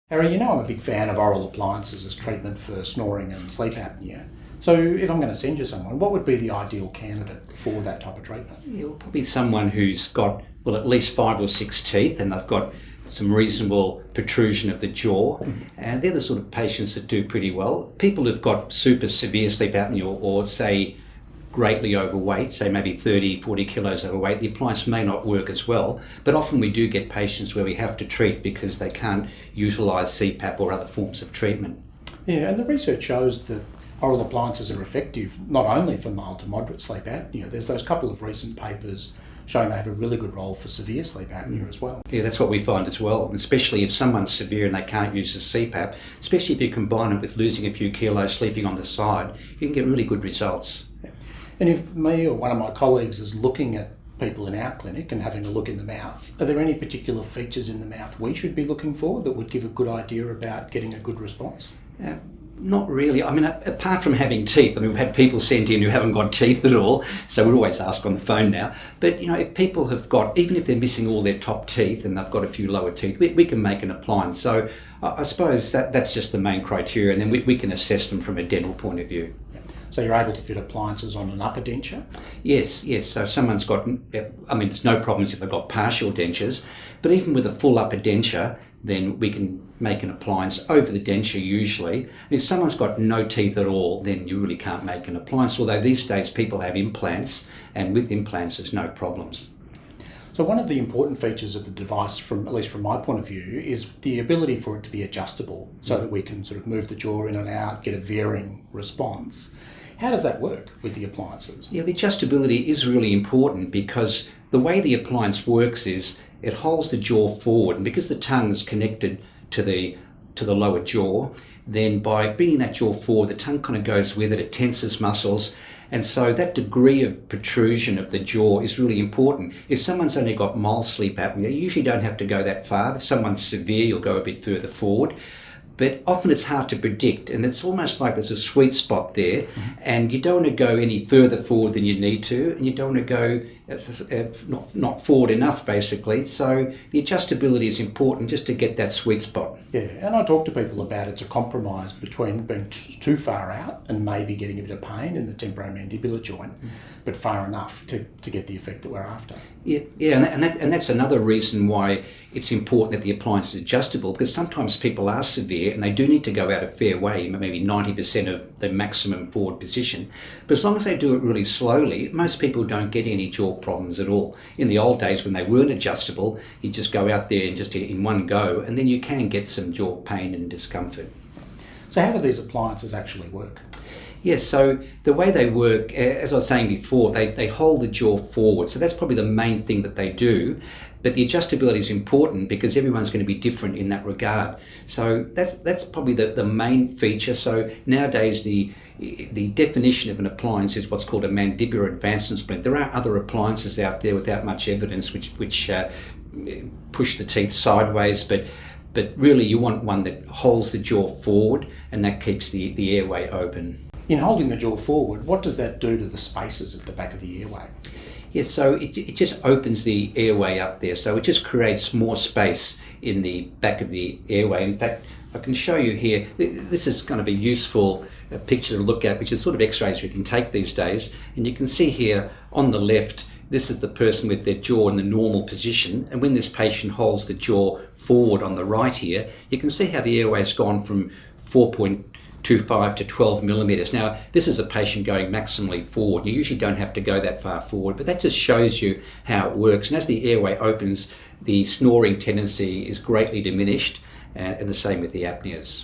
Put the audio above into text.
Harry, you know I'm a big fan of oral appliances as treatment for snoring and sleep apnea. So if I'm going to send you someone, what would be the ideal candidate for that type of treatment? Yeah, well, probably someone who's got, at least 5 or 6 teeth, and they've got some reasonable protrusion of the jaw. And they're the sort of patients that do pretty well. People who've got super severe sleep apnea or say greatly overweight, say maybe 30, 40 kilos overweight, the appliance may not work as well. But often we do get patients where we have to treat because they can't utilise CPAP or other forms of treatment. Yeah, and the research shows that oral appliances are effective not only for mild to moderate sleep apnea. There's those couple of recent papers showing they have a really good role for severe sleep apnea as well. Yeah, that's what we find as well, especially if someone's severe and they can't use the CPAP, especially if you combine it with losing a few kilos, sleeping on the side, you can get really good results. Yeah. And if me or one of my colleagues is looking at people in our clinic and having a look in the mouth, are there any particular features in the mouth we should be looking for that would give a good idea about getting a good response? Not really. I mean, apart from having teeth, we've had people sent in who haven't got teeth at all, so we'd always ask on the phone now. But, if people have got, even if they're missing all their top teeth and they've got a few lower teeth, we can make an appliance. So I suppose that's just the main criteria, and then we can assess them from a dental point of view. So you're able to fit appliances on an upper denture? Yes. So if someone's got, there's no problems if they've got partial dentures, but even with a full upper denture, then we can make an appliance over the denture usually. And if someone's got no teeth at all, then you really can't make an appliance, although these days people have implants, and with implants there's no problems. So one of the important features of the device, at least from my point of view, is the ability for it to be adjustable so that we can sort of move the jaw in and out, get a varying response. How does that work with the appliances? Yeah, the adjustability is really important because the way the appliance works is it holds the jaw forward, and because the tongue is connected to the lower jaw, then by bringing that jaw forward, the tongue kind of goes with it, it tenses muscles, and so that degree of protrusion of the jaw is really important. If someone's only got mild sleep apnea, you usually don't have to go that far. If someone's severe, you'll go a bit further forward. But often it's hard to predict, and it's almost like there's a sweet spot there, and you don't want to go any further forward than you need to, and you don't want to go not forward enough, basically. So the adjustability is important just to get that sweet spot. Yeah, and I talk to people about it's a compromise between being too far out and maybe getting a bit of pain in the temporomandibular joint, but far enough to get the effect that we're after. Yeah, and that's another reason why it's important that the appliance is adjustable, because sometimes people are severe and they do need to go out a fair way, maybe 90% of the maximum forward position. But as long as they do it really slowly, most people don't get any jaw problems at all. In the old days when they weren't adjustable, you just go out there and just in one go, and then you can get some jaw pain and discomfort. So how do these appliances actually work? Yes, so the way they work, as I was saying before, they hold the jaw forward. So that's probably the main thing that they do. But the adjustability is important because everyone's going to be different in that regard. So that's probably the main feature. So nowadays the definition of an appliance is what's called a mandibular advancement splint. There are other appliances out there without much evidence which push the teeth sideways, but really you want one that holds the jaw forward and that keeps the airway open. In holding the jaw forward, what does that do to the spaces at the back of the airway? Yes, so it just opens the airway up there, so it just creates more space in the back of the airway. In fact, I can show you here, this is kind of a useful picture to look at, which is sort of x-rays we can take these days, and you can see here on the left, this is the person with their jaw in the normal position, and when this patient holds the jaw forward on the right here, you can see how the airway's gone from 4.25 to 12 millimeters. Now, this is a patient going maximally forward. You usually don't have to go that far forward, but that just shows you how it works. And as the airway opens, the snoring tendency is greatly diminished, and the same with the apneas.